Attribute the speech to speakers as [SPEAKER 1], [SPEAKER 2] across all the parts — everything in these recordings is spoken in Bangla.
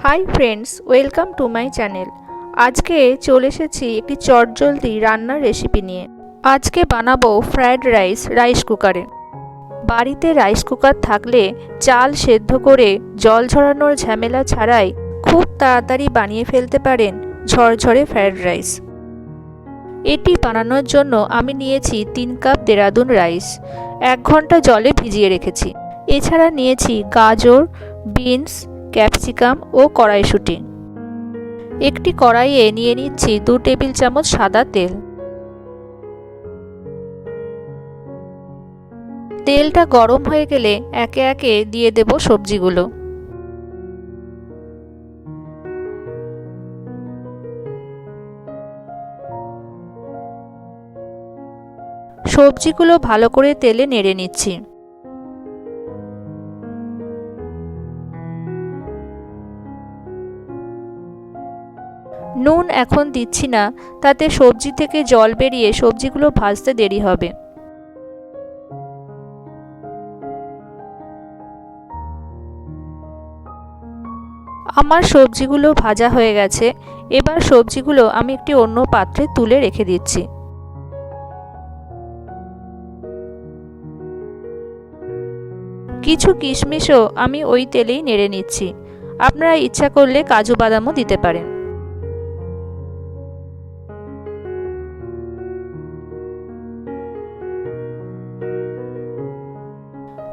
[SPEAKER 1] Hi friends, welcome to my channel. আজকে চলে এসেছি একটি চটজলদি রান্নার রেসিপি নিয়ে। আজকে বানাবো ফ্রাইড রাইস কুকারে। বাড়িতে রাইস কুকার থাকলে চাল সেদ্ধ করে জল ঝরানোর ঝামেলা ছাড়াই খুব তাড়াতাড়ি বানিয়ে ফেলতে পারেন ঝরঝরে ফ্রাইড রাইস। এটি বানানোর জন্য আমি নিয়েছি 3 কাপ দেরাদুন রাইস, 1 ঘন্টা জলে ভিজিয়ে রেখেছি। এছাড়া নিয়েছি গাজর, বিনস, ক্যাপসিকাম ও কড়াইশুঁটি। একটি কড়াইয়ে নিয়ে নিচ্ছি 2 টেবিল চামচ সাদা তেল। তেলটা গরম হয়ে গেলে একে একে দিয়ে দেব সবজিগুলো। সবজিগুলো ভালো করে তেলে নেড়ে নিচ্ছি। নুন এখন দিচ্ছি না, তাতে সবজি থেকে জল বেরিয়ে সবজিগুলো ভাজতে দেরি হবে। আমার সবজিগুলো ভাজা হয়ে গেছে। এবার সবজিগুলো আমি একটি অন্য পাত্রে তুলে রেখে দিচ্ছি। কিছু কিশমিশও আমি ওই তেলেই নেড়ে নিচ্ছি। আপনারা ইচ্ছা করলে কাজু বাদামও দিতে পারেন।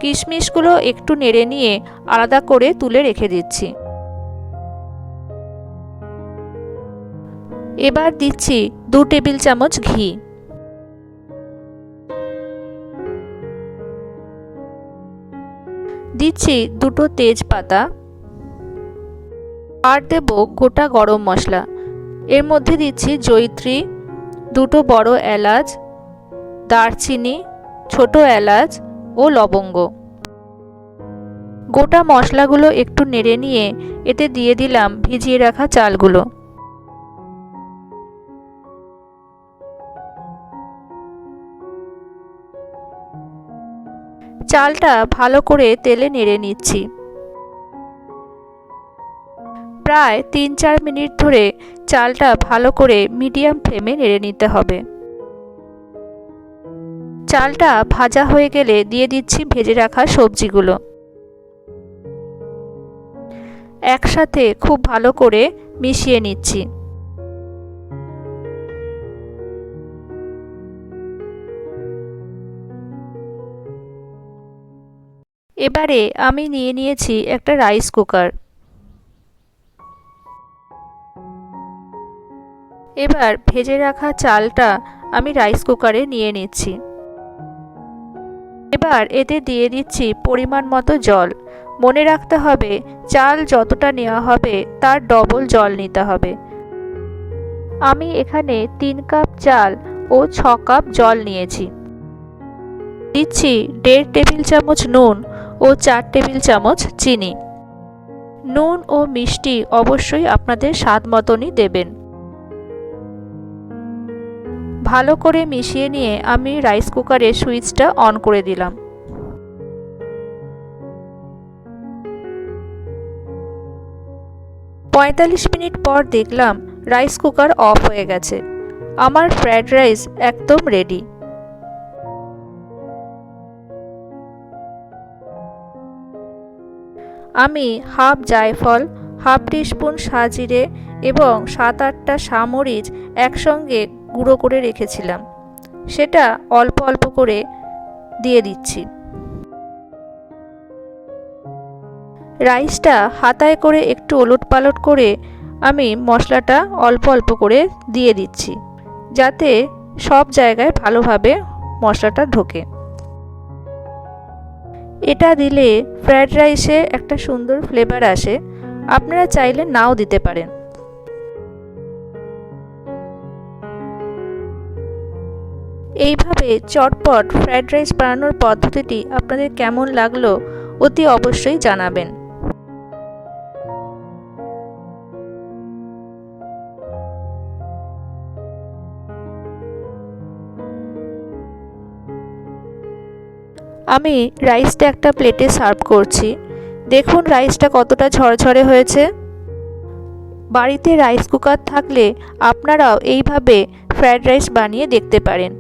[SPEAKER 1] কিশমিশগুলো একটু নেড়ে নিয়ে আলাদা করে তুলে রেখে দিচ্ছি। এবার দিচ্ছি 2 টেবিল চামচ ঘি। দিচ্ছি 2টো তেজপাতা আর দেব গোটা গরম মশলা। এর মধ্যে দিচ্ছি জয়িত্রী, 2টো বড় এলাচ, দারচিনি, ছোট এলাচ ও লবঙ্গ। গোটা মশলাগুলো একটু নেড়ে নিয়ে এতে দিয়ে দিলাম ভিজিয়ে রাখা চালগুলো। চালটা ভালো করে তেলে নেড়ে নিচ্ছি। প্রায় 3-4 মিনিট ধরে চালটা ভালো করে মিডিয়াম ফ্লেমে নেড়ে নিতে হবে। চালটা ভাজা হয়ে গেলে দিয়ে দিচ্ছি ভেজে রাখা সবজিগুলো। একসাথে খুব ভালো করে মিশিয়ে নিচ্ছি। এবারে আমি নিয়ে নিয়েছি একটা রাইস কুকার। এবার ভেজে রাখা চালটা আমি রাইস কুকারে নিয়ে নিচ্ছি। এবার এতে দিয়ে দিচ্ছি পরিমাণ মতো জল। মনে রাখতে হবে চাল যতটা নেওয়া হবে তার ডবল জল নিতে হবে। আমি এখানে 3 কাপ চাল ও 6 কাপ জল নিয়েছি। দিচ্ছি 1.5 টেবিল চামচ নুন ও 4 টেবিল চামচ চিনি। নুন ও মিষ্টি অবশ্যই আপনাদের স্বাদ মতনই দেবেন। ভালো করে মিশিয়ে নিয়ে আমি রাইস কুকারের সুইচটা অন করে দিলাম। পঁয়তাল্লিশ মিনিট পর দেখলাম রাইস কুকার অফ হয়ে গেছে। আমার ফ্রাইড রাইস একদম রেডি। আমি হাফ জায়ফল, হাফ টিস্পুন সাজিরে এবং 7-8টা সামরিচ একসঙ্গে গুঁড়ো করে রেখেছিলাম, সেটা অল্প অল্প করে দিয়ে দিচ্ছি। রাইসটা হাতায় করে একটু ওলটপালট করে আমি মশলাটা অল্প অল্প করে দিয়ে দিচ্ছি, যাতে সব জায়গায় ভালোভাবে মশলাটা ঢোকে। এটা দিলে ফ্রাইড রাইসে একটা সুন্দর ফ্লেভার আসে। আপনারা চাইলে নাও দিতে পারেন। এইভাবে চটপট ফ্রাইড রাইস বানানোর পদ্ধতিটি আপনাদের কেমন লাগলো অতি অবশ্যই জানাবেন। আমি রাইসটা একটা প্লেটে সার্ভ করছি। দেখুন রাইসটা কতটা ঝরঝরে হয়েছে। বাড়িতে রাইস কুকার থাকলে আপনারাও এইভাবে ফ্রায়েড রাইস বানিয়ে দেখতে পারেন।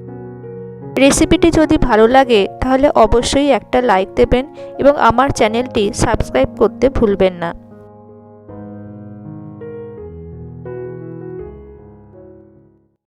[SPEAKER 1] রেসিপিটি যদি ভালো লাগে তাহলে অবশ্যই একটা লাইক দেবেন এবং আমার চ্যানেলটি সাবস্ক্রাইব করতে ভুলবেন না।